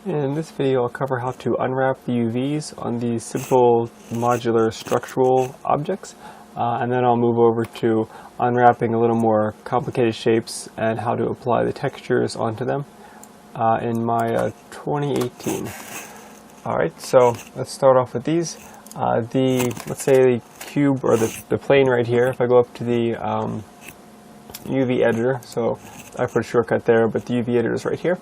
In this video, I'll cover how to unwrap the UVs on these simple modular structural objects, and then I'll move over to unwrapping a little more complicated shapes and how to apply the textures onto them in my 2018. Alright, so let's start off with these. Let's say the cube or the plane right here, if I go up to the UV editor, so I put a shortcut there, but the UV editor is right here.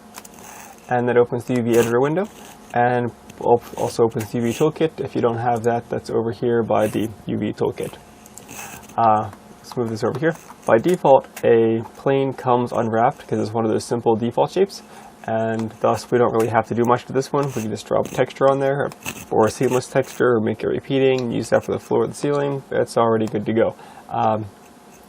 And that opens the UV editor window, and also opens the UV toolkit. If you don't have that, that's over here by the UV toolkit. Let's move this over here. By default, a plane comes unwrapped because it's one of those simple default shapes, and thus we don't really have to do much to this one. We can just drop a texture on there, or a seamless texture, or make it repeating, use that for the floor or the ceiling. It's already good to go.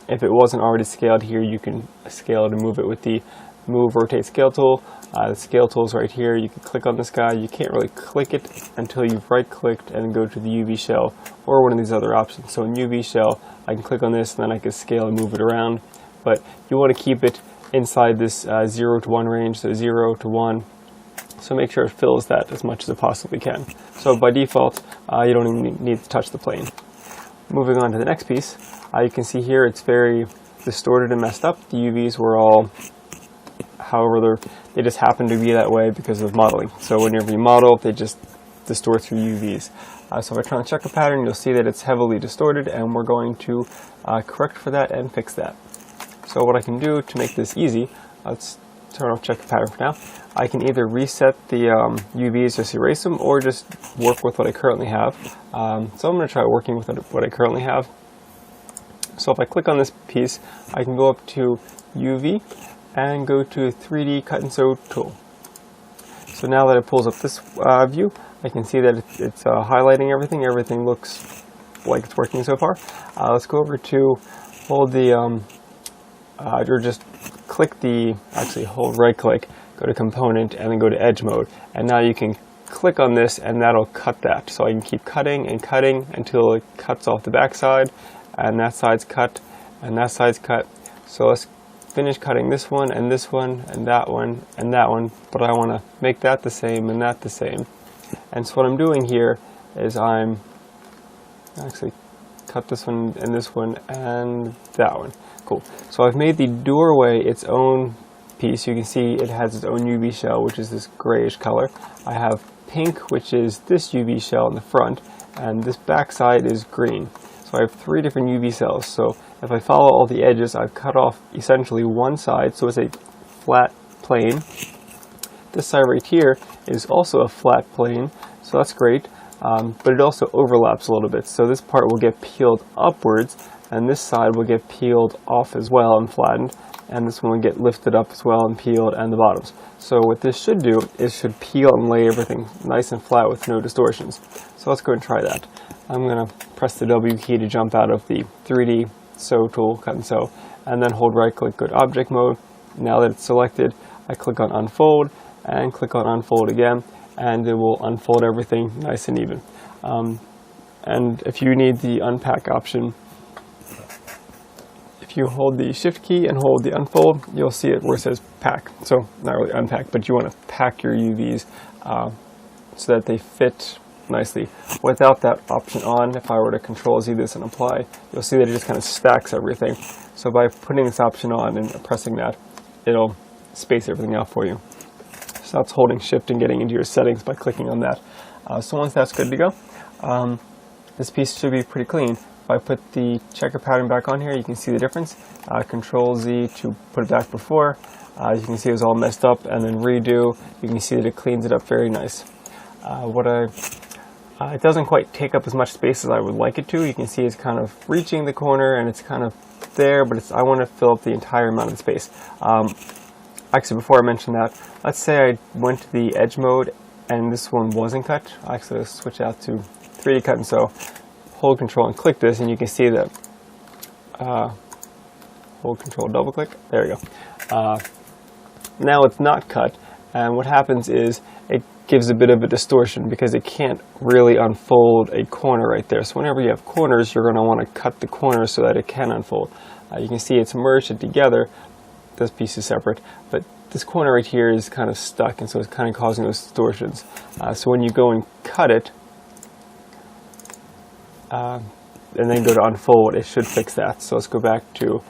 If it wasn't already scaled here, you can scale it and move it with the Move, Rotate, Scale tool. The scale tool is right here. You can click on this guy. You can't really click it until you've right-clicked and go to the UV shell or one of these other options. So in UV shell, I can click on this and then I can scale and move it around. But you want to keep it inside this 0 to 1 range, so 0 to 1. So make sure it fills that as much as it possibly can. So by default, you don't even need to touch the plane. Moving on to the next piece, you can see here it's very distorted and messed up. The UVs were all however they just happen to be that way because of modeling. So whenever you model, they just distort through UVs. So if I turn on checker pattern, you'll see that it's heavily distorted, and we're going to correct for that and fix that. So what I can do to make this easy, let's turn off checker pattern for now. I can either reset the UVs, just erase them, or just work with what I currently have. So I'm going to try working with what I currently have. So if I click on this piece, I can go up to UV and go to 3D Cut and Sew tool. So now that it pulls up this view, I can see that it's highlighting everything. Everything looks like it's working so far. Let's go over to hold the, or just click the, actually hold right click, go to component, and then go to edge mode. And now you can click on this and that'll cut that. So I can keep cutting and cutting until it cuts off the back side, and that side's cut, and that side's cut. So let's finish cutting this one and this one and that one and that one, but I want to make that the same and that the same. And so what I'm doing here is I'm actually cut this one and this one and that one. Cool. So I've made the doorway its own piece. You can see it has its own UV shell, which is this grayish color. I have pink, which is this UV shell in the front, and this back side is green. So I have 3 different UV cells. So if I follow all the edges, I've cut off essentially one side, so it's a flat plane. This side right here is also a flat plane, so that's great, but it also overlaps a little bit. So this part will get peeled upwards, and this side will get peeled off as well and flattened, and this one will get lifted up as well and peeled, and the bottoms. So what this should do is should peel and lay everything nice and flat with no distortions. So let's go and try that. I'm going to press the W key to jump out of the 3D Sew tool, Cut and Sew, and then hold right click, go to object mode. Now that it's selected, I click on unfold and click on unfold again, and it will unfold everything nice and even. And if you need the unpack option, if you hold the shift key and hold the unfold, you'll see it where it says pack. So not really unpack, but you want to pack your UVs so that they fit nicely. Without that option on, if I were to Control Z this and apply, you'll see that it just kind of stacks everything. So by putting this option on and pressing that, it'll space everything out for you. So that's holding shift and getting into your settings by clicking on that. So once that's good to go, this piece should be pretty clean. If I put the checker pattern back on here, you can see the difference. Control Z to put it back before. You can see it was all messed up, and then redo. You can see that it cleans it up very nice. It doesn't quite take up as much space as I would like it to. You can see it's kind of reaching the corner and it's kind of there, but I want to fill up the entire amount of space. Actually, before I mention that, let's say I went to the edge mode and this one wasn't cut. Actually, let's switch out to 3D Cut and Sew. Hold Control and click this, and you can see that. Hold Control, double click. There we go. Now it's not cut, and what happens is it gives a bit of a distortion because it can't really unfold a corner right there. So whenever you have corners, you're going to want to cut the corners so that it can unfold. You can see it's merged it together. This piece is separate, but this corner right here is kind of stuck, and so it's kind of causing those distortions. So when you go and cut it, and then go to unfold, it should fix that. So let's go back to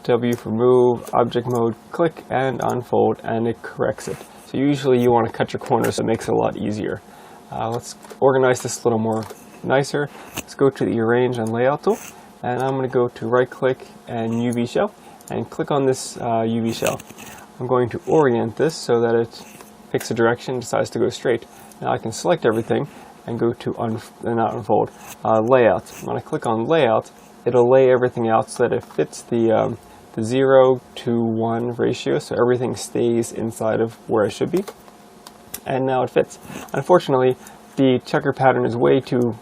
W for move, object mode, click and unfold, and it corrects it. So usually you want to cut your corners, so it makes it a lot easier. Let's organize this a little more nicer. Let's go to the arrange and layout tool, and I'm going to go to right click and UV shell and click on this UV shell. I'm going to orient this so that it picks a direction, decides to go straight. Now I can select everything and go to not unfold, layout. When I click on layout, it'll lay everything out so that it fits the 0 to 1 ratio, so everything stays inside of where it should be. And now it fits. Unfortunately, the checker pattern is way too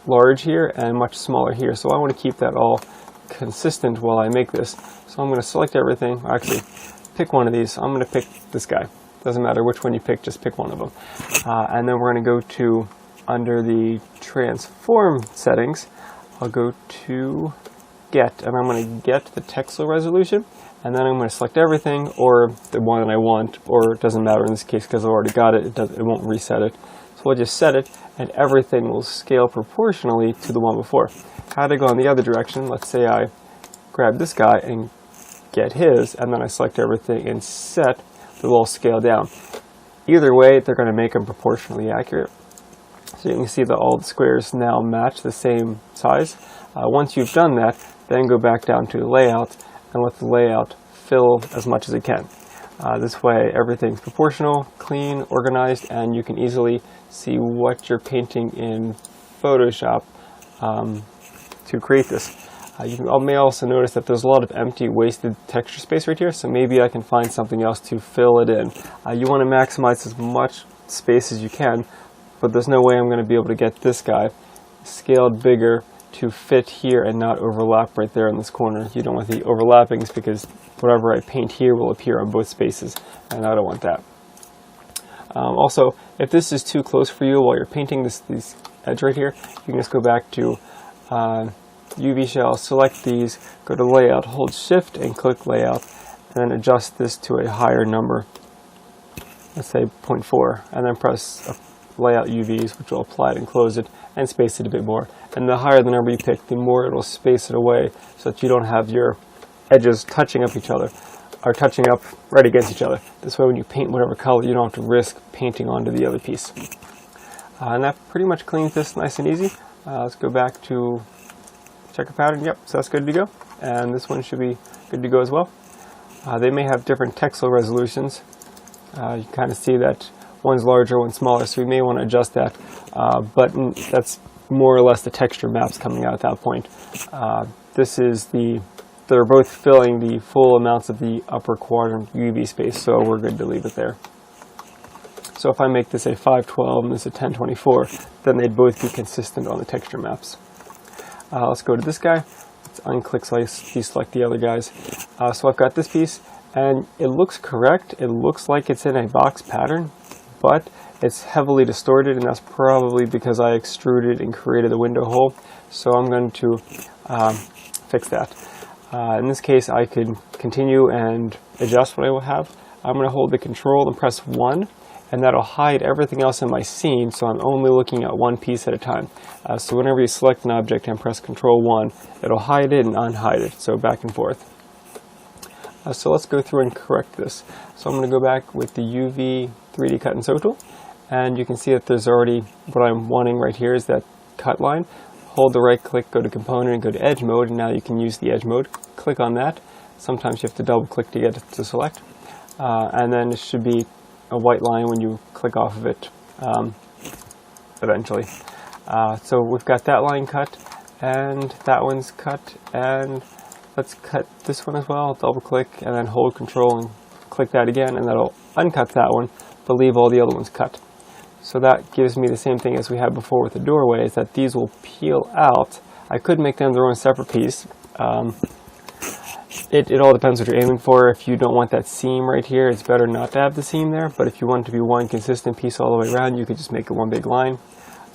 large here and much smaller here, so I want to keep that all consistent while I make this. So I'm going to select everything, actually pick one of these. I'm going to pick this guy. Doesn't matter which one you pick, just pick one of them. And then we're going to go to, under the transform settings, I'll go to get, and I'm going to get the texel resolution, and then I'm going to select everything, or the one that I want, or it doesn't matter in this case because I've already got it, it won't reset it. So we'll just set it, and everything will scale proportionally to the one before. How to go in the other direction, let's say I grab this guy and get his, and then I select everything and set, they will all scale down. Either way, they're going to make them proportionally accurate. So you can see that all the squares now match the same size. Once you've done that, then go back down to the layout and let the layout fill as much as it can. This way everything's proportional, clean, organized, and you can easily see what you're painting in Photoshop to create this. You may also notice that there's a lot of empty, wasted texture space right here, so maybe I can find something else to fill it in. You want to maximize as much space as you can, but there's no way I'm going to be able to get this guy scaled bigger to fit here and not overlap right there in this corner. You don't want the overlappings because whatever I paint here will appear on both spaces, and I don't want that. Also, if this is too close for you while you're painting this edge right here, you can just go back to UV shell, select these, go to layout, hold shift and click layout, and then adjust this to a higher number, let's say 0.4, and then press layout UVs, which will apply it and close it and space it a bit more. And the higher the number you pick, the more it will space it away so that you don't have your edges touching up each other, or touching up right against each other. This way when you paint whatever color, you don't have to risk painting onto the other piece. And that pretty much cleans this nice and easy. Let's go back to checker pattern. Yep, so that's good to go. And this one should be good to go as well. They may have different texel resolutions. You kind of see that one's larger, one's smaller, so we may want to adjust that. But that's more or less the texture maps coming out at that point. They're both filling the full amounts of the upper quadrant UV space, so we're good to leave it there. So if I make this a 512 and this a 1024, then they'd both be consistent on the texture maps. Let's go to this guy. Let's unclick, deselect the other guys. So I've got this piece, and it looks correct. It looks like it's in a box pattern, but it's heavily distorted, and that's probably because I extruded and created the window hole. So I'm going to fix that. In this case, I could continue and adjust what I will have. I'm going to hold the control and press 1, and that'll hide everything else in my scene, so I'm only looking at one piece at a time. So whenever you select an object and press Control 1, it'll hide it and unhide it, so back and forth. So let's go through and correct this. So I'm going to go back with the UV 3D Cut and Sew tool, and you can see that there's already, what I'm wanting right here is that cut line. Hold the right click, go to Component, and go to Edge Mode, and now you can use the Edge Mode. Click on that. Sometimes you have to double click to get it to select. And then it should be a white line when you click off of it eventually. So we've got that line cut, and that one's cut, and let's cut this one as well. Double click and then hold Control and click that again, and that'll uncut that one, but leave all the other ones cut. So that gives me the same thing as we had before with the doorway, is that these will peel out. I could make them their own separate piece. It all depends what you're aiming for. If you don't want that seam right here, it's better not to have the seam there, but if you want it to be one consistent piece all the way around, you could just make it one big line.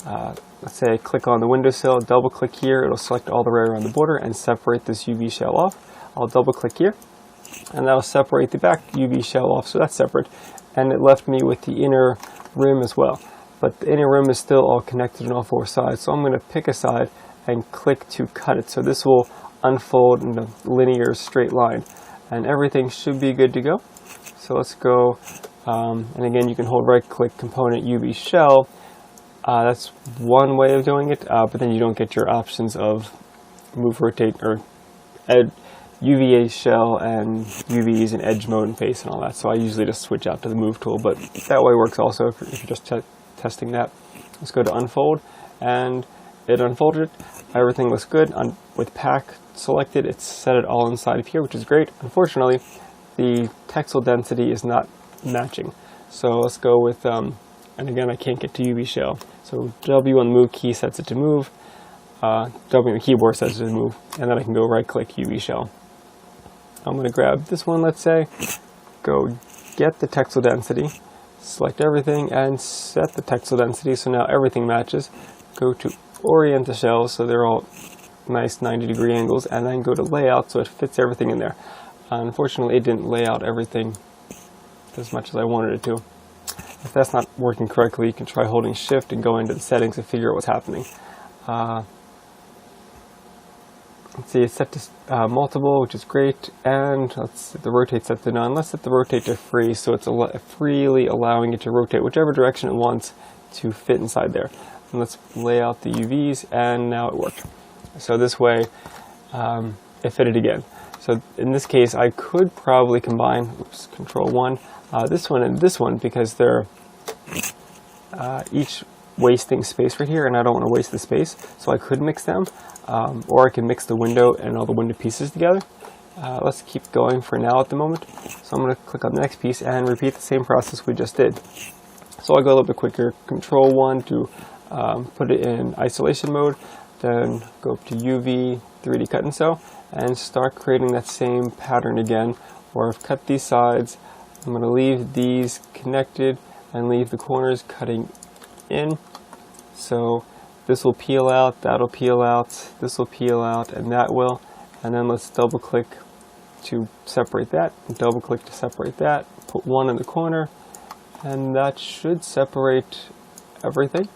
Let's say I click on the windowsill, double click here, it'll select all the way around the border and separate this UV shell off. I'll double click here, and that'll separate the back UV shell off, so that's separate. And it left me with the inner rim as well. But the inner rim is still all connected on all four sides, so I'm going to pick a side and click to cut it. So this will unfold in a linear straight line, and everything should be good to go. So let's go, and again you can hold right click component UV shell. That's one way of doing it, but then you don't get your options of move, rotate, or UVA shell and UVs and edge mode and face and all that. So I usually just switch out to the move tool, but that way works also if you're just testing that. Let's go to unfold, and it unfolded it. Everything looks good. With pack selected, it's set it all inside of here, which is great. Unfortunately, the texel density is not matching. So let's go with, and again I can't get to UV shell. So W on the move key sets it to move. W on the keyboard sets it to move, and then I can go right click UV shell. I'm going to grab this one, let's say, go get the texel density, select everything and set the texel density so now everything matches. Go to orient the shells so they're all nice 90-degree angles, and then go to layout so it fits everything in there. Unfortunately, it didn't lay out everything as much as I wanted it to. If that's not working correctly, you can try holding shift and go into the settings and figure out what's happening. Let's see, it's set to multiple, which is great, and let's set the rotate set to none. Let's set the rotate to free, so it's freely allowing it to rotate whichever direction it wants to fit inside there. And let's lay out the UVs, and now it worked. So this way, it fitted again. So in this case, I could probably combine, Control 1, this one and this one, because they're each wasting space right here, and I don't want to waste the space, so I could mix them. Or I can mix the window and all the window pieces together. Let's keep going for now at the moment. So I'm going to click on the next piece and repeat the same process we just did. So I'll go a little bit quicker. Control 1 to put it in isolation mode, then go up to UV 3D cut and sew, and start creating that same pattern again, where I've cut these sides. I'm going to leave these connected and leave the corners cutting in. So this will peel out, that'll peel out, this will peel out, and that will. And then let's double click to separate that, and double click to separate that. Put one in the corner, and that should separate everything.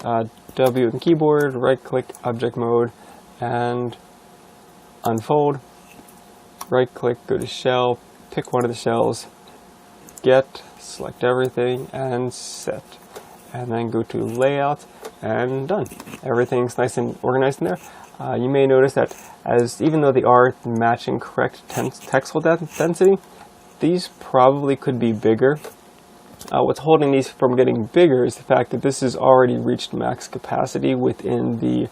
W on the keyboard, right click, object mode, and unfold. Right click, go to shell, pick one of the shells, get, select everything, and set. And then go to layout, and done. Everything's nice and organized in there. You may notice that even though they are matching correct texel density, these probably could be bigger. What's holding these from getting bigger is the fact that this has already reached max capacity within the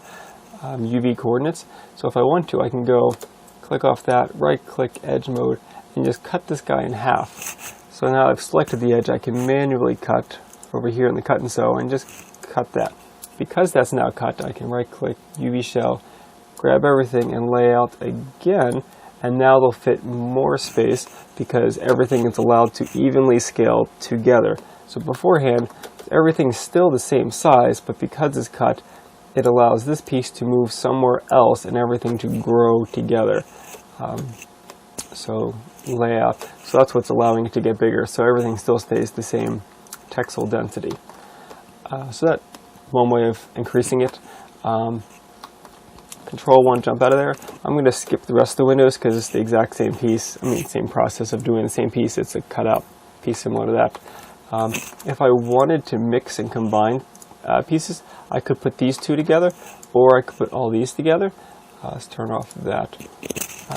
UV coordinates. So if I want to, I can go click off that, right click edge mode, and just cut this guy in half. So now I've selected the edge, I can manually cut over here in the cut and sew and just cut that. Because that's now cut, I can right click UV shell, grab everything and lay out again, and now they'll fit more space because everything is allowed to evenly scale together. So beforehand, everything's still the same size, but because it's cut, it allows this piece to move somewhere else and everything to grow together. So layout, so that's what's allowing it to get bigger, so everything still stays the same texel density. So that's one way of increasing it. Control 1, jump out of there. I'm going to skip the rest of the windows because it's the exact same piece. Same process of doing the same piece. It's a cutout piece similar to that. If I wanted to mix and combine pieces, I could put these two together, or I could put all these together. Let's turn off that.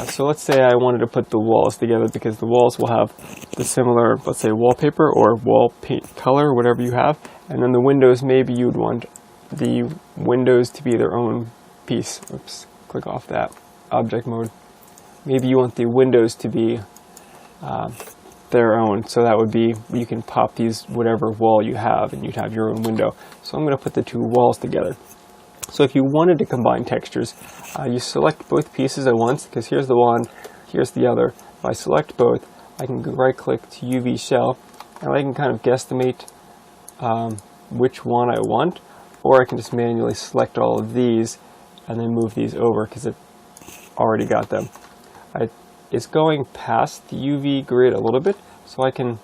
So let's say I wanted to put the walls together, because the walls will have the similar, let's say, wallpaper or wall paint color, whatever you have. And then the windows, maybe you'd want the windows to be their own piece. Oops, click off that, object mode. Maybe you want the windows to be their own, so that would be, you can pop these whatever wall you have and you'd have your own window. So I'm going to put the two walls together. So if you wanted to combine textures, you select both pieces at once, because here's the one, here's the other. If I select both, I can go right click to UV shell, and I can kind of guesstimate which one I want, or I can just manually select all of these and then move these over because it already got them. I is going past the UV grid a little bit, so I can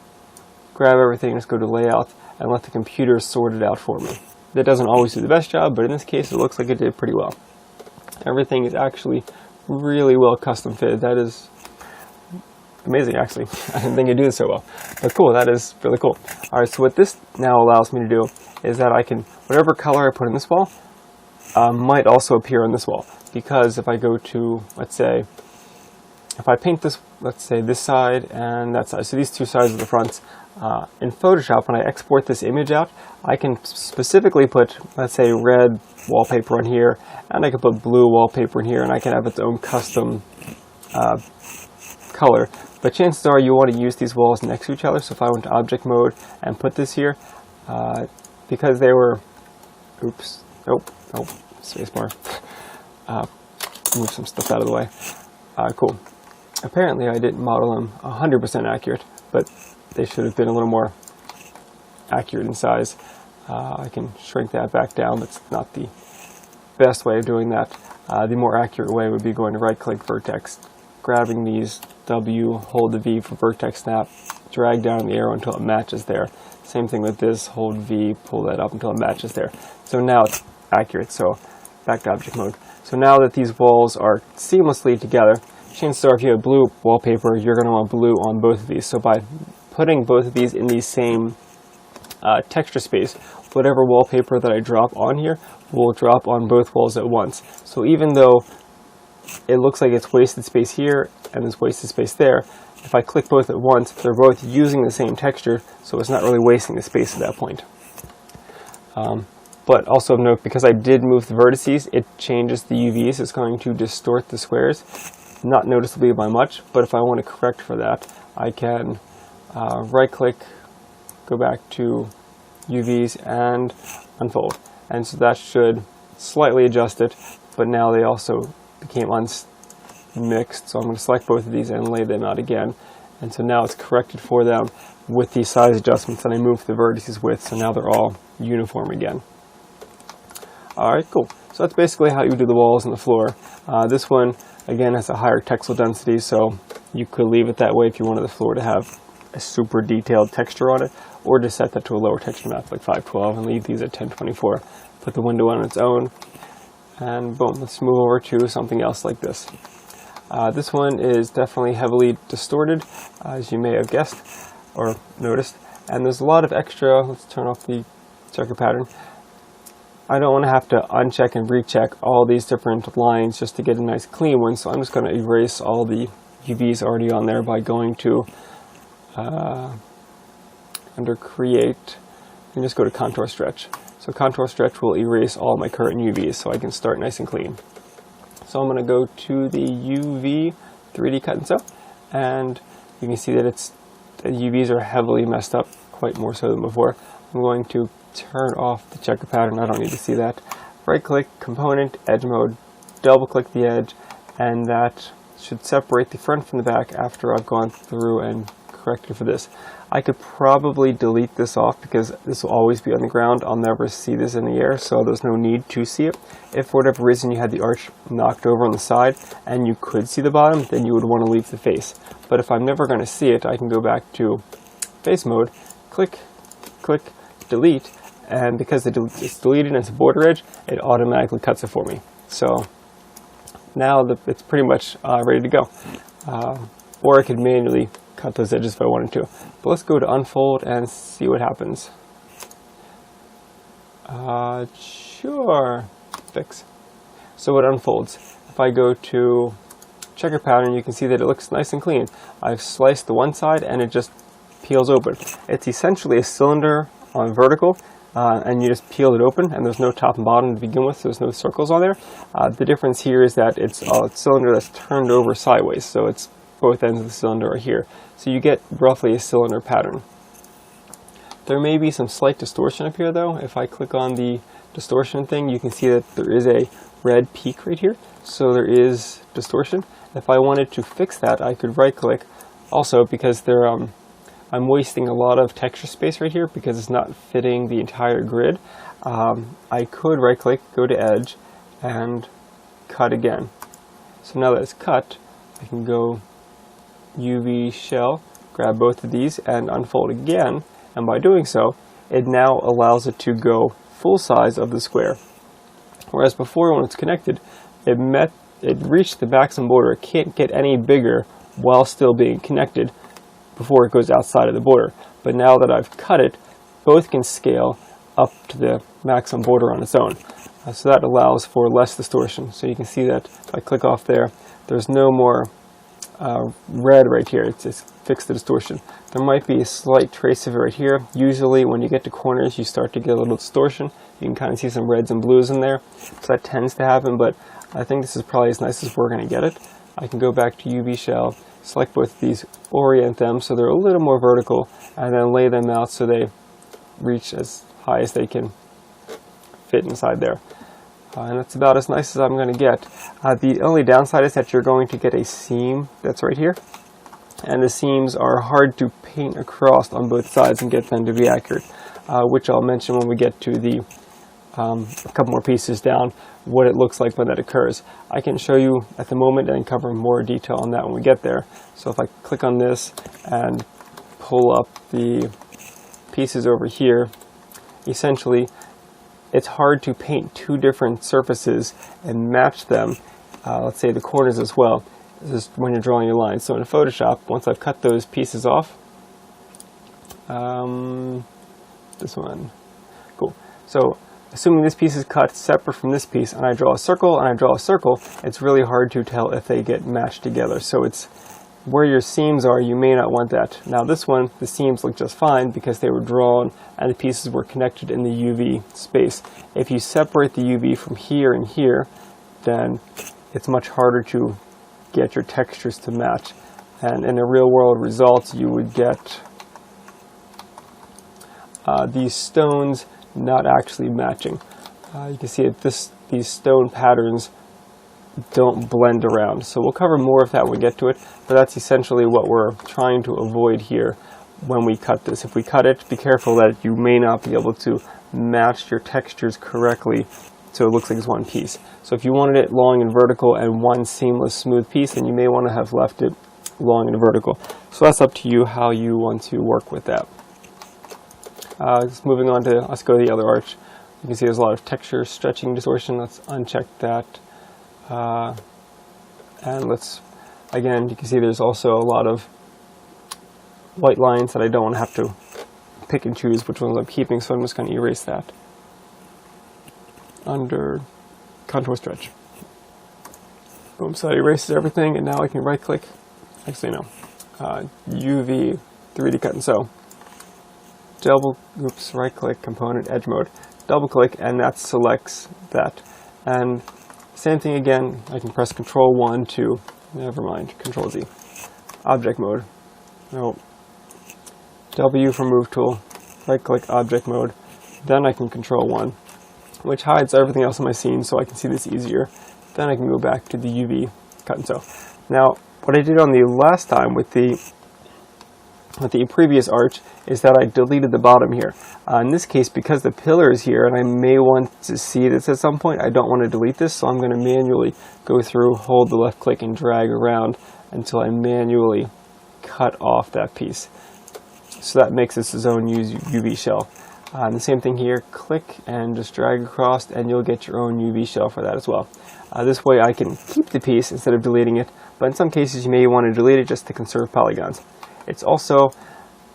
grab everything, just go to layout, and let the computer sort it out for me. That doesn't always do the best job, but in this case it looks like it did pretty well. Everything is actually really well custom fitted. That is amazing, actually. I didn't think it'd do this so well. But cool, that is really cool. Alright, so what this now allows me to do is that I can, whatever color I put in this wall, might also appear on this wall. Because if I go to, let's say, if I paint this, let's say this side and that side, so these two sides of the fronts, in Photoshop, when I export this image out, I can specifically put, let's say, red wallpaper on here, and I can put blue wallpaper in here, and I can have its own custom color. But chances are you want to use these walls next to each other, so if I went to object mode and put this here, because they were, oops, nope, spacebar, move some stuff out of the way. Cool. Apparently I didn't model them 100% accurate, but they should have been a little more accurate in size. I can shrink that back down, but it's not the best way of doing that. The more accurate way would be going to right-click vertex, grabbing these W, hold the V for vertex snap, drag down the arrow until it matches there. Same thing with this, hold V, pull that up until it matches there. So now it's accurate, so back to object mode. So now that these walls are seamlessly together, chances are if you have blue wallpaper, you're going to want blue on both of these. So by putting both of these in the same texture space, whatever wallpaper that I drop on here will drop on both walls at once. So even though it looks like it's wasted space here and there's wasted space there, if I click both at once, they're both using the same texture, so it's not really wasting the space at that point. But also note, because I did move the vertices, it changes the UVs. It's going to distort the squares, not noticeably by much, but if I want to correct for that, I can right-click, go back to UVs, and unfold. And so that should slightly adjust it, but now they also became unmixed, so I'm going to select both of these and lay them out again. And so now it's corrected for them with the size adjustments that I moved the vertices with, so now they're all uniform again. Alright, cool. So that's basically how you do the walls and the floor. This one, again, has a higher texel density, so you could leave it that way if you wanted the floor to have a super detailed texture on it, or just set that to a lower texture map like 512 and leave these at 1024. Put the window on its own, and boom, let's move over to something else like this. This one is definitely heavily distorted, as you may have guessed or noticed, and there's a lot of extra. Let's turn off the checker pattern. I don't want to have to uncheck and recheck all these different lines just to get a nice clean one, so I'm just going to erase all the UVs already on there by going to under create and just go to contour stretch. So contour stretch will erase all my current UVs, so I can start nice and clean. So I'm going to go to the UV 3D cut and sew, and you can see that the UVs are heavily messed up, quite more so than before. I'm going to turn off the checker pattern. I don't need to see that. Right click, component, edge mode, double click the edge, and that should separate the front from the back after I've gone through and corrected for this. I could probably delete this off because this will always be on the ground. I'll never see this in the air, so there's no need to see it. If for whatever reason you had the arch knocked over on the side and you could see the bottom, then you would want to leave the face. But if I'm never going to see it, I can go back to face mode, click, delete, and because it's deleted and it's a border edge, it automatically cuts it for me. So now it's pretty much ready to go. Or I could manually cut those edges if I wanted to. But let's go to unfold and see what happens. Sure. Fix. So it unfolds. If I go to checker pattern, you can see that it looks nice and clean. I've sliced the one side and it just peels open. It's essentially a cylinder on vertical, and you just peel it open, and there's no top and bottom to begin with, so there's no circles on there. The difference here is that it's a cylinder that's turned over sideways, so it's both ends of the cylinder are here. So you get roughly a cylinder pattern. There may be some slight distortion up here though. If I click on the distortion thing, you can see that there is a red peak right here, so there is distortion. If I wanted to fix that, I could right click also, because I'm wasting a lot of texture space right here because it's not fitting the entire grid. I could right click, go to edge, and cut again. So now that it's cut, I can go UV shell, grab both of these and unfold again, and by doing so, it now allows it to go full size of the square. Whereas before, when it's connected, it reached the maximum border. It can't get any bigger while still being connected before it goes outside of the border. But now that I've cut it, both can scale up to the maximum border on its own. So that allows for less distortion. So you can see that if I click off there, there's no more red right here. It's just fixed the distortion. There might be a slight trace of it right here. Usually when you get to corners, you start to get a little distortion. You can kind of see some reds and blues in there. So that tends to happen, but I think this is probably as nice as we're going to get it. I can go back to UV shell, select both of these, orient them so they're a little more vertical, and then lay them out so they reach as high as they can fit inside there. And that's about as nice as I'm going to get. The only downside is that you're going to get a seam that's right here. And the seams are hard to paint across on both sides and get them to be accurate, which I'll mention when we get to the a couple more pieces down, what it looks like when that occurs. I can show you at the moment and cover more detail on that when we get there. So if I click on this and pull up the pieces over here, essentially it's hard to paint two different surfaces and match them, let's say the corners as well. This is when you're drawing your lines. So in Photoshop, once I've cut those pieces off, this one, cool. So assuming this piece is cut separate from this piece, and I draw a circle and I draw a circle, it's really hard to tell if they get matched together. So it's where your seams are, you may not want that. Now this one, the seams look just fine because they were drawn and the pieces were connected in the UV space. If you separate the UV from here and here, then it's much harder to get your textures to match. And in the real world results, you would get these stones not actually matching. You can see that these stone patterns don't blend around. So we'll cover more of that when we get to it, but that's essentially what we're trying to avoid here when we cut this. If we cut it, be careful that you may not be able to match your textures correctly so it looks like it's one piece. So if you wanted it long and vertical and one seamless smooth piece, then you may want to have left it long and vertical. So that's up to you how you want to work with that. Just moving on to, let's go to the other arch. You can see there's a lot of texture, stretching, distortion. Let's uncheck that. And let's, again, you can see there's also a lot of white lines that I don't want to have to pick and choose which ones I'm keeping, so I'm just going to erase that. Under contour stretch. Boom, so that erases everything, and now I can right click, actually no, UV 3D cut and sew. Right click, component, edge mode, double click, and that selects that. And same thing again, I can press Control 1 to, never mind, Control Z. Object mode, no, W for move tool, right click object mode, then I can Control 1, which hides everything else in my scene so I can see this easier. Then I can go back to the UV cut and sew. Now, what I did on the last time with the previous arch is that I deleted the bottom here. In this case, because the pillar is here and I may want to see this at some point, I don't want to delete this, so I'm going to manually go through, hold the left click and drag around until I manually cut off that piece. So that makes this its own UV shell. And the same thing here, click and just drag across and you'll get your own UV shell for that as well. This way I can keep the piece instead of deleting it, but in some cases you may want to delete it just to conserve polygons. It's also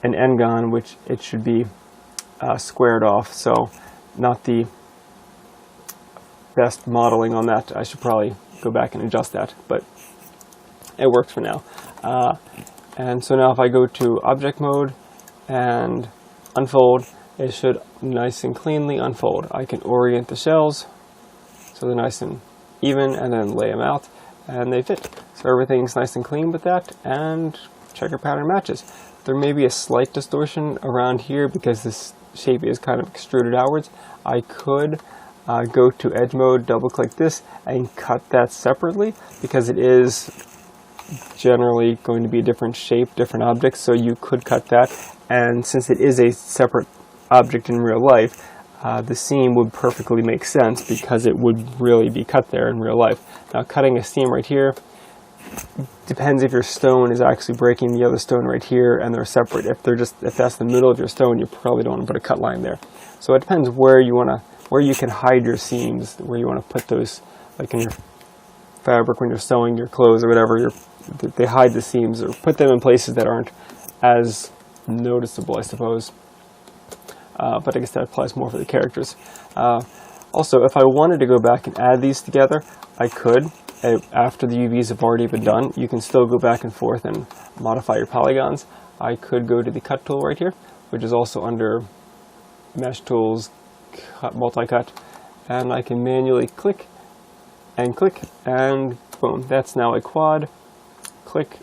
an n-gon, which it should be squared off, so not the best modeling on that. I should probably go back and adjust that, but it works for now. And so now if I go to object mode and unfold, it should nice and cleanly unfold. I can orient the shells so they're nice and even and then lay them out and they fit. So everything's nice and clean with that, and checker pattern matches. There may be a slight distortion around here because this shape is kind of extruded outwards. I could go to edge mode, double click this and cut that separately because it is generally going to be a different shape, different objects, so you could cut that, and since it is a separate object in real life, the seam would perfectly make sense because it would really be cut there in real life. Now cutting a seam right here depends if your stone is actually breaking the other stone right here and they're separate. If that's the middle of your stone, you probably don't want to put a cut line there. So it depends where you can hide your seams, where you want to put those, like in your fabric when you're sewing your clothes or whatever, they hide the seams or put them in places that aren't as noticeable, I suppose. But I guess that applies more for the characters. Also, if I wanted to go back and add these together, I could. After the UVs have already been done, you can still go back and forth and modify your polygons. I could go to the cut tool right here, which is also under mesh tools, multi-cut, and I can manually click, and boom, that's now a quad. Click,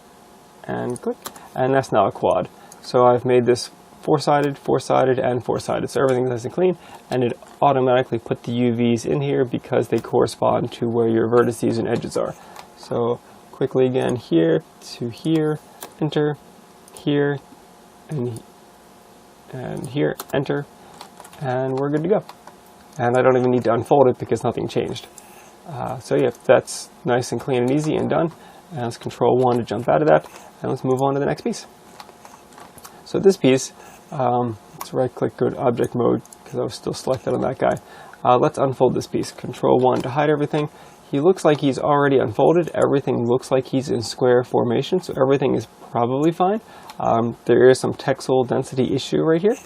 and that's now a quad. So I've made this four-sided, four-sided, and four-sided. So everything's nice and clean, and it automatically put the UVs in here because they correspond to where your vertices and edges are. So quickly again, here to here, enter, here, and here, enter, and we're good to go. And I don't even need to unfold it because nothing changed. So yeah, that's nice and clean and easy and done. And let's Control 1 to jump out of that, and let's move on to the next piece. So this piece, let's right-click, go to Object Mode, because I was still selected on that guy. Let's unfold this piece. Control 1 to hide everything. He looks like he's already unfolded. Everything looks like he's in square formation, so everything is probably fine. There is some texel density issue right here,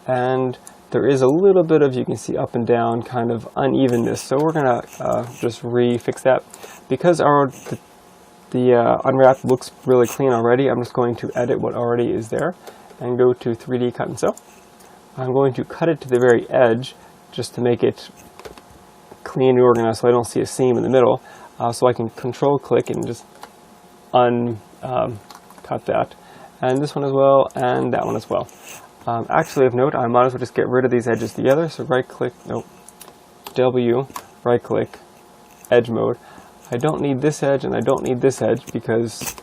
and there is a little bit of, you can see up and down, kind of unevenness. So we're going to just refix that. Because the unwrap looks really clean already, I'm just going to edit what already is there and go to 3D Cut and Sew. I'm going to cut it to the very edge just to make it clean and organized so I don't see a seam in the middle. So I can Control click and just cut that. And this one as well, and that one as well. Actually, of note, I might as well just get rid of these edges together. So right click, nope, W, right click, edge mode. I don't need this edge and I don't need this edge because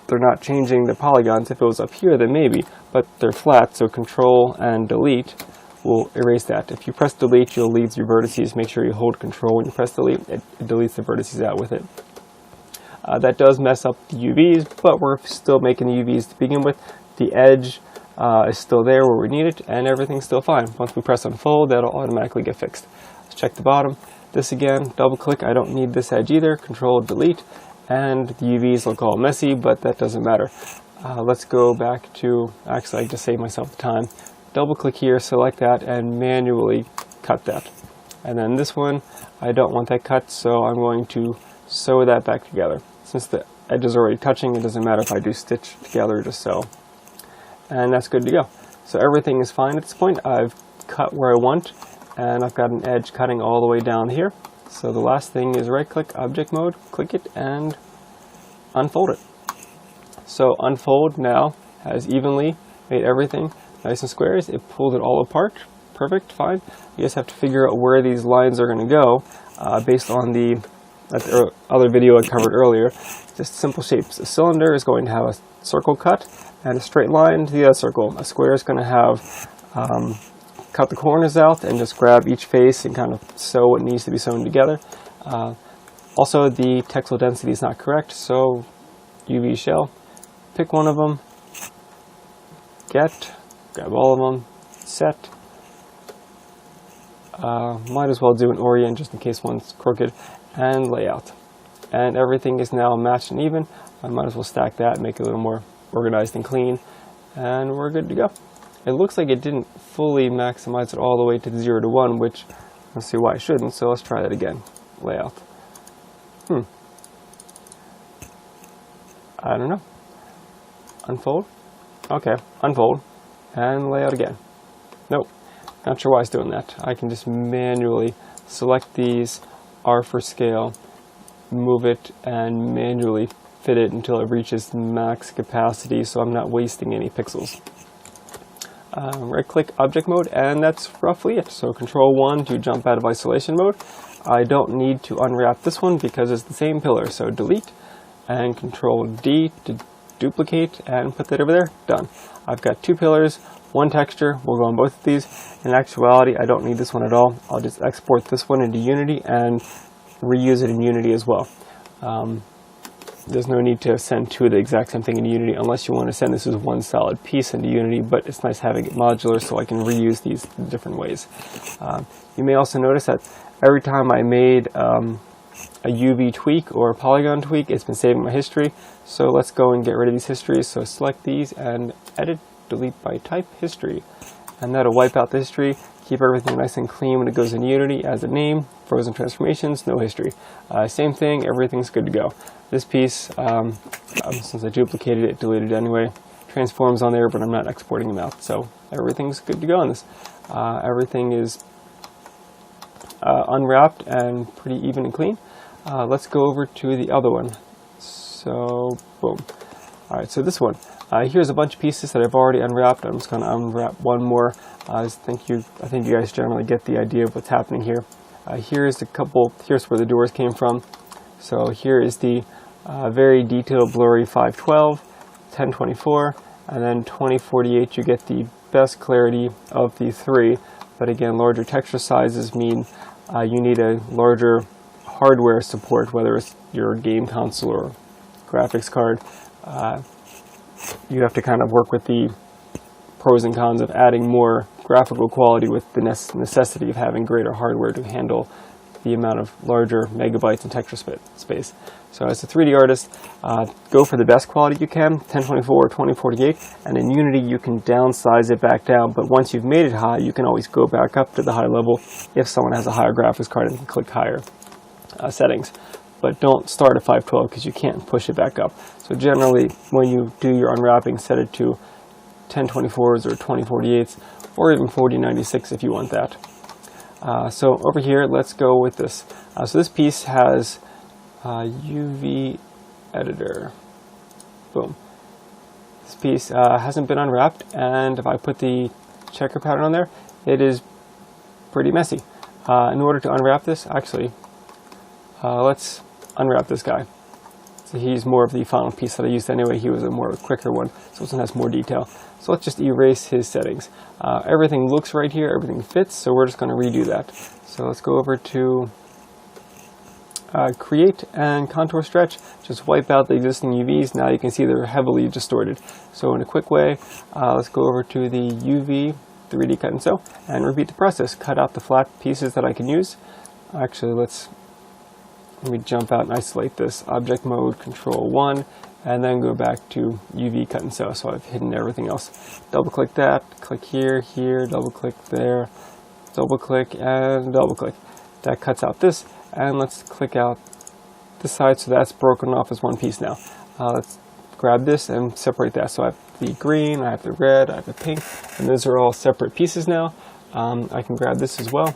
they're not changing the polygons. If it was up here, then maybe, but they're flat, so Control and Delete will erase that. If you press Delete, you'll leave your vertices. Make sure you hold Control when you press Delete. It deletes the vertices out with it. That does mess up the UVs, but we're still making the UVs to begin with. The edge is still there where we need it, and everything's still fine. Once we press Unfold, that'll automatically get fixed. Let's check the bottom. This again, double click, I don't need this edge either, Control Delete, and the UVs look all messy, but that doesn't matter. Let's go back to, actually I just saved myself the time, double click here, select that, and manually cut that. And then this one, I don't want that cut, so I'm going to sew that back together. Since the edge is already touching, it doesn't matter if I do stitch together or just sew. And that's good to go. So everything is fine at this point. I've cut where I want, and I've got an edge cutting all the way down here. So the last thing is right click, Object Mode, click it, and unfold it. So Unfold now has evenly made everything nice and squares. It pulled it all apart. Perfect, fine. You just have to figure out where these lines are going to go based on the other video I covered earlier. Just simple shapes. A cylinder is going to have a circle cut and a straight line to the other circle. A square is going to have cut the corners out and just grab each face and kind of sew what needs to be sewn together. Also, the texel density is not correct, so UV shell, pick one of them, grab all of them, set. Might as well do an orient just in case one's crooked, and layout. And everything is now matched and even. I might as well stack that, make it a little more organized and clean, and we're good to go. It looks like it didn't fully maximize it all the way to 0 to 1, which let's see why it shouldn't, so let's try that again. Layout. I don't know. Unfold? Okay, unfold. And layout again. Nope. Not sure why it's doing that. I can just manually select these, R for scale, move it, and manually fit it until it reaches max capacity so I'm not wasting any pixels. Right click Object Mode, and that's roughly it. So Control 1 to jump out of isolation mode. I don't need to unwrap this one because it's the same pillar, so delete, and Control D to duplicate and put that over there. Done. I've got two pillars, one texture. We'll go on both of these. In actuality, I don't need this one at all. I'll just export this one into Unity and reuse it in Unity as well. there's no need to send two of the exact same thing into Unity unless you want to send this as one solid piece into Unity, but it's nice having it modular so I can reuse these different ways. You may also notice that every time I made a UV tweak or a polygon tweak, it's been saving my history. So let's go and get rid of these histories. So select these and edit, delete by type, history. And that'll wipe out the history, keep everything nice and clean when it goes in Unity as a name, frozen transformations, no history. Same thing, everything's good to go. This piece, since I duplicated it, deleted it anyway, transforms on there, but I'm not exporting them out. So everything's good to go on this. Everything is unwrapped and pretty even and clean. Let's go over to the other one. So, boom. Alright, so this one. Here's a bunch of pieces that I've already unwrapped. I'm just going to unwrap one more. I think you guys generally get the idea of what's happening here. Here's where the doors came from. So here is the very detailed blurry 512, 1024, and then 2048. You get the best clarity of the three. But again, larger texture sizes mean you need a larger hardware support, whether it's your game console or graphics card. You have to kind of work with the pros and cons of adding more graphical quality with the necessity of having greater hardware to handle the amount of larger megabytes in texture space. So as a 3D artist, go for the best quality you can, 1024 or 2048, and in Unity you can downsize it back down, but once you've made it high, you can always go back up to the high level if someone has a higher graphics card and can click higher settings. But don't start at 512 because you can't push it back up. So generally, when you do your unwrapping, set it to 1024s or 2048s, or even 4096 if you want that. So over here, let's go with this. So this piece has UV editor. Boom. This piece hasn't been unwrapped, and if I put the checker pattern on there, it is pretty messy. In order to unwrap this, actually, let's unwrap this guy. So he's more of the final piece that I used anyway. He was a more quicker one, so this one has more detail. So let's just erase his settings. Everything looks right here, everything fits, so we're just going to redo that. So let's go over to create and contour stretch. Just wipe out the existing UVs. Now you can see they're heavily distorted. So in a quick way, let's go over to the UV 3D cut and sew and repeat the process. Cut out the flat pieces that I can use. Actually, let me jump out and isolate this. Object mode, Control 1, and then go back to UV cut and sew. So I've hidden everything else. Double click that, click here, here, double click there, double click, and double click. That cuts out this, and let's click out this side, so that's broken off as one piece now. Let's grab this and separate that. So I have the green, I have the red, I have the pink, and those are all separate pieces now. I can grab this as well.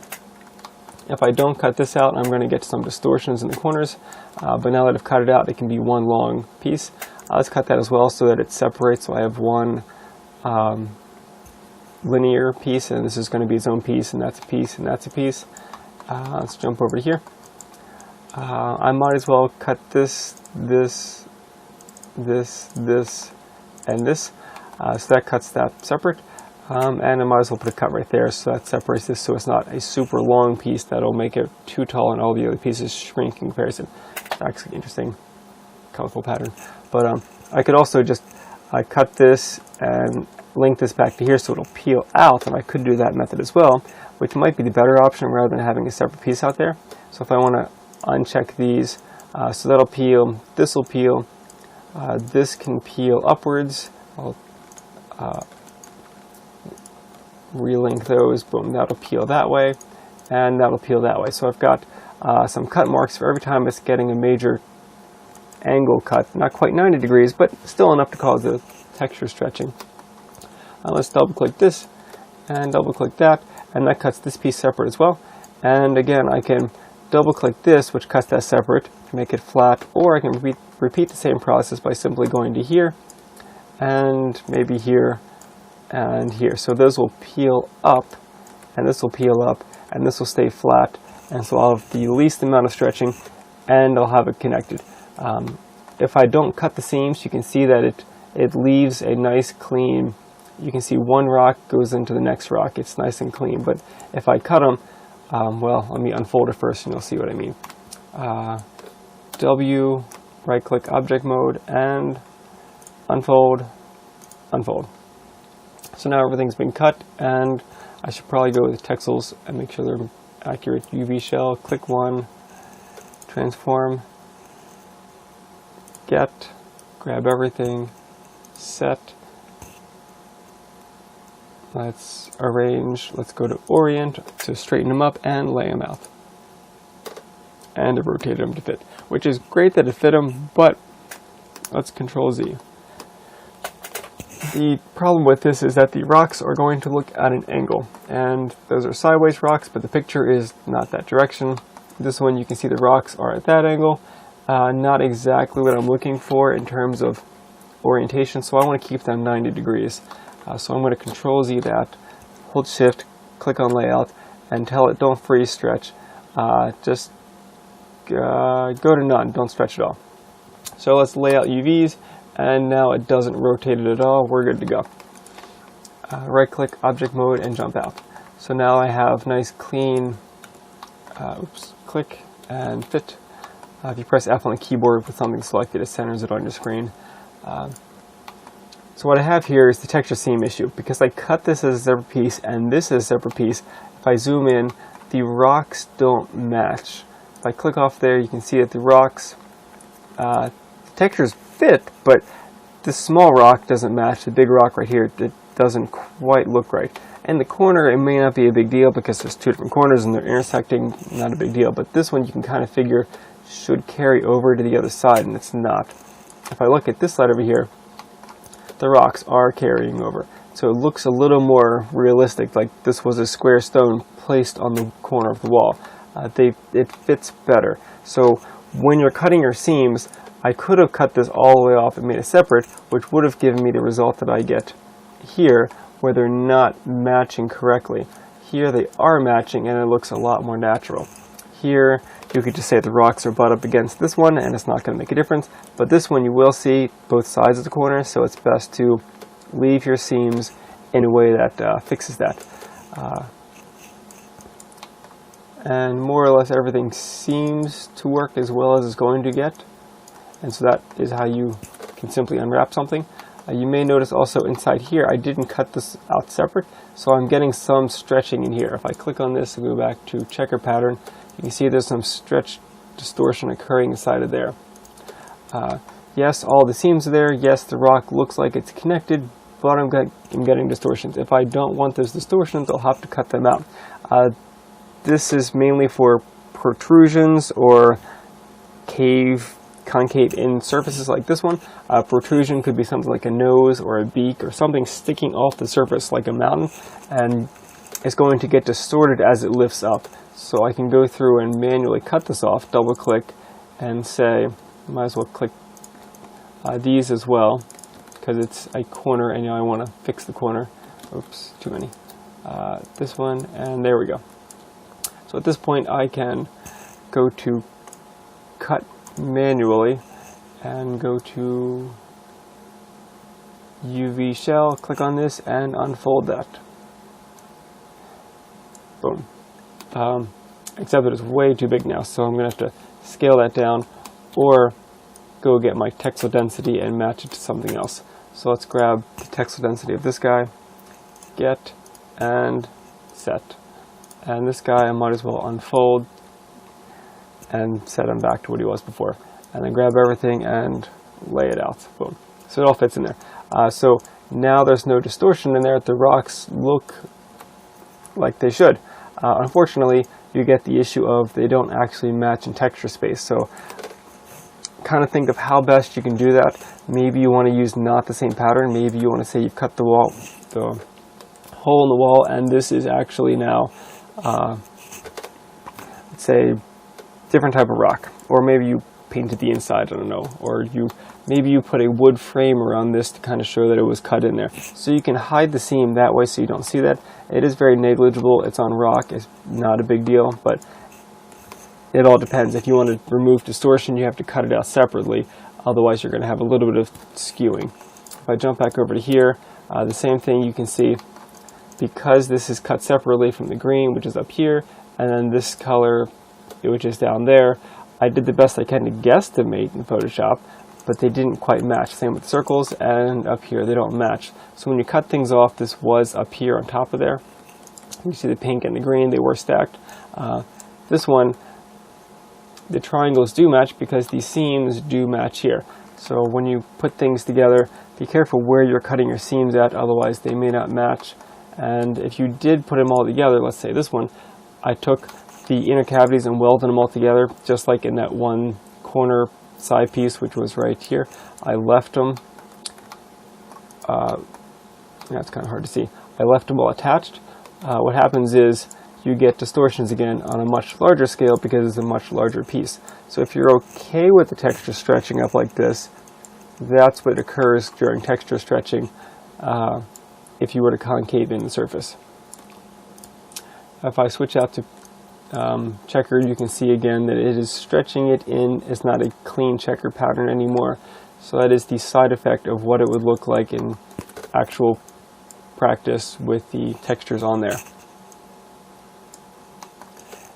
If I don't cut this out, I'm going to get some distortions in the corners, but now that I've cut it out, it can be one long piece. Let's cut that as well so that it separates, so I have one linear piece, and this is going to be its own piece, and that's a piece, and that's a piece. Let's jump over here. I might as well cut this, this, and this, so that cuts that separate. And I might as well put a cut right there, so that separates this so it's not a super long piece that'll make it too tall and all the other pieces shrink in comparison. Actually, interesting, colorful pattern. But I could also just cut this and link this back to here so it'll peel out, and I could do that method as well, which might be the better option rather than having a separate piece out there. So if I want to uncheck these, so that'll peel, this will peel, this can peel upwards. I'll relink those, boom, that'll peel that way, and that'll peel that way. So I've got some cut marks for every time it's getting a major angle cut, not quite 90 degrees, but still enough to cause the texture stretching. Let's double click this, and double click that, and that cuts this piece separate as well. And again, I can double click this, which cuts that separate, to make it flat, or I can repeat the same process by simply going to here, and maybe here, and here. So those will peel up, and this will peel up, and this will stay flat, and so I'll have the least amount of stretching, and I'll have it connected. If I don't cut the seams, you can see that it leaves a nice clean, you can see one rock goes into the next rock. It's nice and clean, but if I cut them, well, let me unfold it first and you'll see what I mean. W, right click object mode and unfold, unfold. So now everything's been cut, and I should probably go with texels and make sure they're accurate. UV shell, click one, transform, get, grab everything, set. Let's arrange, let's go to orient to straighten them up and lay them out. And to rotate them to fit, which is great that it fit them, but let's Control Z. The problem with this is that the rocks are going to look at an angle, and those are sideways rocks, but the picture is not that direction. This one you can see the rocks are at that angle, not exactly what I'm looking for in terms of orientation, so I want to keep them 90 degrees. So I'm going to Control Z that, hold Shift, click on Layout, and tell it don't freeze stretch. Just go to none, don't stretch at all. So let's lay out UVs, and now it doesn't rotate it at all. We're good to go. Right click object mode and jump out. So now I have nice clean, click and fit. If you press F on the keyboard with something selected, it centers it on your screen. So what I have here is the texture seam issue. Because I cut this as a separate piece and this as a separate piece, if I zoom in, the rocks don't match. If I click off there, you can see that the rocks, the textures fit, but this small rock doesn't match the big rock right here. It doesn't quite look right. And the corner, it may not be a big deal because there's two different corners and they're intersecting, not a big deal. But this one you can kind of figure should carry over to the other side, and it's not. If I look at this side over here, the rocks are carrying over. So it looks a little more realistic, like this was a square stone placed on the corner of the wall. It fits better. So when you're cutting your seams, I could have cut this all the way off and made it separate, which would have given me the result that I get here, where they're not matching correctly. Here they are matching, and it looks a lot more natural. Here, you could just say the rocks are butt up against this one, and it's not going to make a difference. But this one, you will see both sides of the corner, so it's best to leave your seams in a way that fixes that. And more or less everything seems to work as well as it's going to get. And so that is how you can simply unwrap something. You may notice also inside here, I didn't cut this out separate, so I'm getting some stretching in here. If I click on this and go back to checker pattern, you can see there's some stretch distortion occurring inside of there. Yes, all the seams are there. Yes, the rock looks like it's connected, but I'm getting distortions. If I don't want those distortions, I'll have to cut them out. This is mainly for protrusions or concave in surfaces like this one. Protrusion could be something like a nose or a beak or something sticking off the surface like a mountain, and it's going to get distorted as it lifts up. So I can go through and manually cut this off, double click, and say, might as well click these as well, because it's a corner and now I want to fix the corner. Oops, too many. This one, and there we go. So at this point I can go to cut manually and go to UV shell, click on this and unfold that. Boom. Except that it's way too big now, so I'm going to have to scale that down or go get my texel density and match it to something else. So let's grab the texel density of this guy, get, and set. And this guy I might as well unfold and set him back to what he was before. And then grab everything and lay it out. Boom. So it all fits in there. So now there's no distortion in there. The rocks look like they should. Unfortunately, you get the issue of they don't actually match in texture space. So kind of think of how best you can do that. Maybe you want to use not the same pattern. Maybe you want to say you've cut the wall, the hole in the wall, and this is actually now, let's say, different type of rock. Or maybe you painted the inside, I don't know. Or maybe you put a wood frame around this to kind of show that it was cut in there. So you can hide the seam that way so you don't see that. It is very negligible. It's on rock. It's not a big deal, but it all depends. If you want to remove distortion, you have to cut it out separately. Otherwise, you're going to have a little bit of skewing. If I jump back over to here, the same thing you can see. Because this is cut separately from the green, which is up here, and then this color, which is down there, I did the best I can to guesstimate in Photoshop, but they didn't quite match. Same with circles, and up here they don't match. So when you cut things off, this was up here on top of there. You see the pink and the green, they were stacked. This one, the triangles do match because the seams do match here. So when you put things together, be careful where you're cutting your seams at, otherwise they may not match. And if you did put them all together, let's say this one, I took the inner cavities and welded them all together, just like in that one corner side piece, which was right here. I left them, it's kind of hard to see, I left them all attached. What happens is you get distortions again on a much larger scale because it's a much larger piece. So if you're okay with the texture stretching up like this, that's what occurs during texture stretching if you were to concave in the surface. If I switch out to checker, you can see again that it is stretching it in. It's not a clean checker pattern anymore. So that is the side effect of what it would look like in actual practice with the textures on there.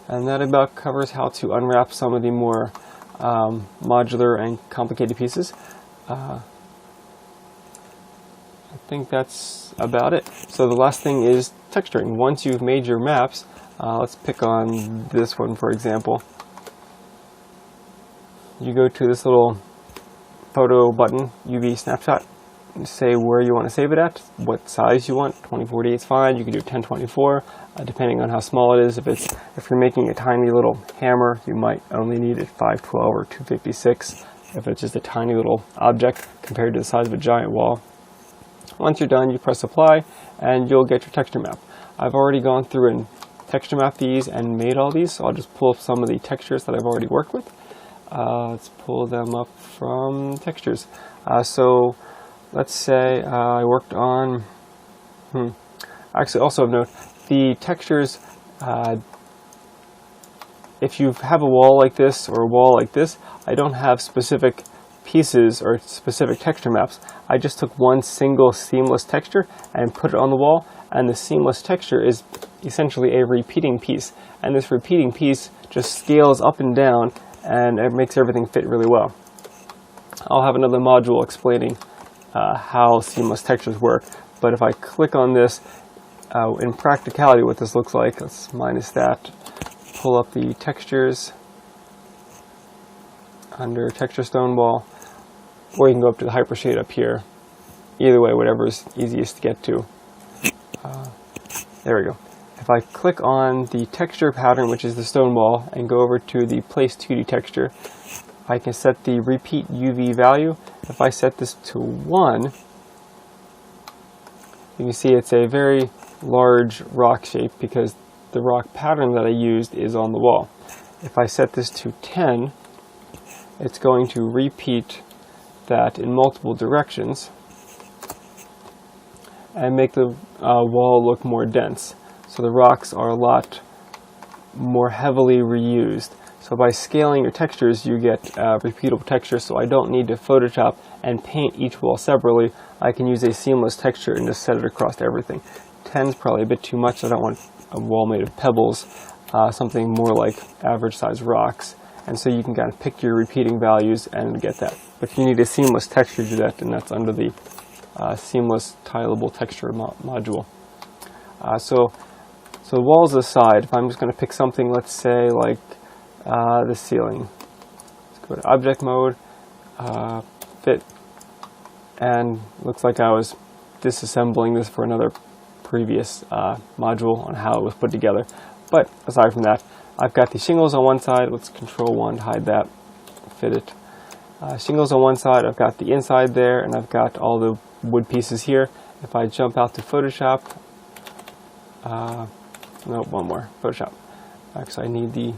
And that about covers how to unwrap some of the more modular and complicated pieces. I think that's about it. So the last thing is texturing. Once you've made your maps, let's pick on this one for example. You go to this little photo button, UV snapshot, and say where you want to save it at, what size you want. 2048 is fine. You can do 1024, depending on how small it is. If you're making a tiny little hammer, you might only need it 512 or 256. If it's just a tiny little object compared to the size of a giant wall. Once you're done, you press apply, and you'll get your texture map. I've already gone through and texture mapped these and made all these, so I'll just pull up some of the textures that I've already worked with. Let's pull them up from textures. So let's say I worked on, actually also of note, the textures, if you have a wall like this or a wall like this, I don't have specific pieces or specific texture maps. I just took one single seamless texture and put it on the wall, and the seamless texture is essentially a repeating piece. And this repeating piece just scales up and down, and it makes everything fit really well. I'll have another module explaining how seamless textures work, but if I click on this, in practicality what this looks like, let's minus that, pull up the textures under texture stone wall, or you can go up to the hypershade up here. Either way, whatever is easiest to get to. There we go. If I click on the texture pattern, which is the stone wall, and go over to the place 2D texture, I can set the repeat UV value. If I set this to 1, you can see it's a very large rock shape because the rock pattern that I used is on the wall. If I set this to 10, it's going to repeat that in multiple directions and make the wall look more dense. So the rocks are a lot more heavily reused. So by scaling your textures, you get repeatable texture, so I don't need to Photoshop and paint each wall separately. I can use a seamless texture and just set it across everything. 10 is probably a bit too much. I don't want a wall made of pebbles, something more like average size rocks. And so you can kind of pick your repeating values and get that. But if you need a seamless texture to do that, then that's under the seamless tileable texture module. So walls aside, if I'm just going to pick something, let's say like the ceiling. Let's go to object mode, fit, and looks like I was disassembling this for another previous module on how it was put together. But aside from that, I've got the shingles on one side. Let's control 1 to hide that, fit it. Shingles on one side, I've got the inside there, and I've got all the wood pieces here. If I jump out to Photoshop, no, one more, Photoshop. Actually, I need the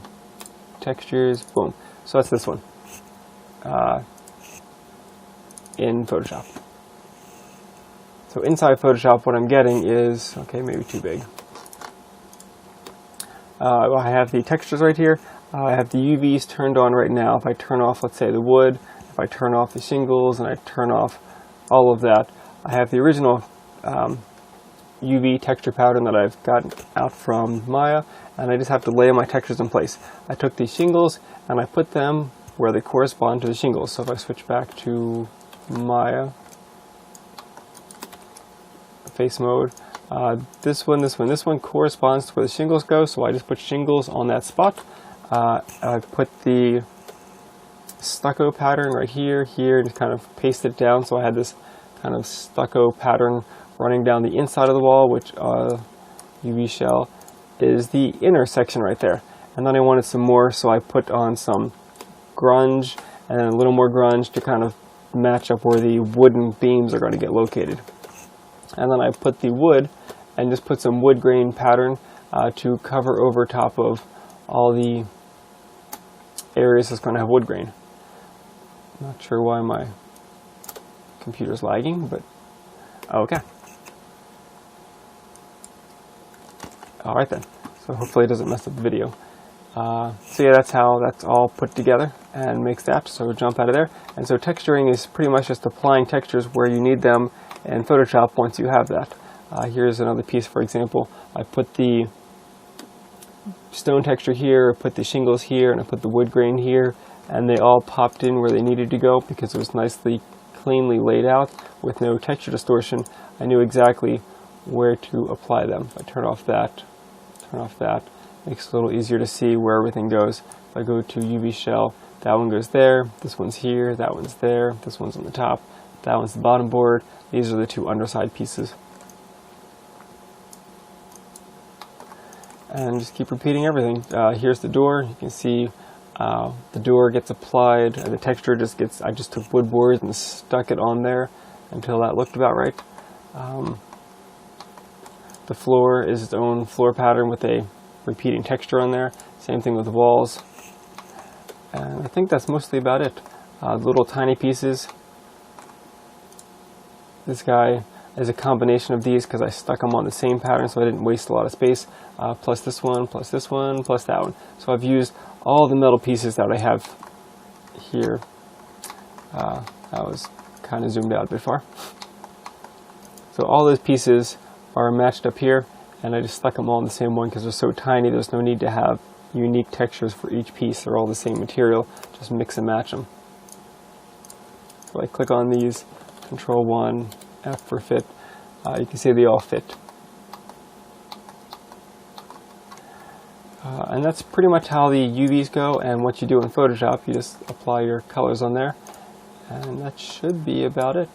textures, boom. So that's this one in Photoshop. So inside Photoshop, what I'm getting is, okay, maybe too big. I have the textures right here. I have the UVs turned on right now. If I turn off, let's say, the wood, if I turn off the shingles, and I turn off all of that, I have the original UV texture pattern that I've gotten out from Maya, and I just have to lay my textures in place. I took these shingles and I put them where they correspond to the shingles. So if I switch back to Maya face mode, this one corresponds to where the shingles go, so I just put shingles on that spot. I put the stucco pattern right here, and kind of paste it down, so I had this kind of stucco pattern running down the inside of the wall, which UV shell is the inner section right there. And then I wanted some more, so I put on some grunge and then a little more grunge to kind of match up where the wooden beams are going to get located. And then I put the wood and just put some wood grain pattern to cover over top of all the areas that's going to have wood grain. Not sure why my computer's lagging, but okay. Alright then, so hopefully it doesn't mess up the video. So yeah, that's how that's all put together and makes that, so we'll jump out of there. And so texturing is pretty much just applying textures where you need them in Photoshop once you have that. Here's another piece, for example. I put the stone texture here, I put the shingles here, and I put the wood grain here, and they all popped in where they needed to go because it was nicely, cleanly laid out with no texture distortion. I knew exactly where to apply them. If I turn off that, makes it a little easier to see where everything goes. If I go to UV shell, that one goes there, this one's here, that one's there, this one's on the top, that one's the bottom board. These are the two underside pieces. And just keep repeating everything. Here's the door. You can see the door gets applied, and the texture just gets, I just took wood boards and stuck it on there until that looked about right. The floor is its own floor pattern with a repeating texture on there. Same thing with the walls. And I think that's mostly about it. Little tiny pieces. This guy is a combination of these because I stuck them on the same pattern so I didn't waste a lot of space. Plus this one, plus this one, plus that one. So I've used all the metal pieces that I have here. I was kind of zoomed out a bit far. So all those pieces are matched up here, and I just stuck them all in the same one because they're so tiny. There's no need to have unique textures for each piece. They're all the same material. Just mix and match them. So I click on these, Control 1, F for fit. You can see they all fit. And that's pretty much how the UVs go, and what you do in Photoshop, you just apply your colors on there, and that should be about it.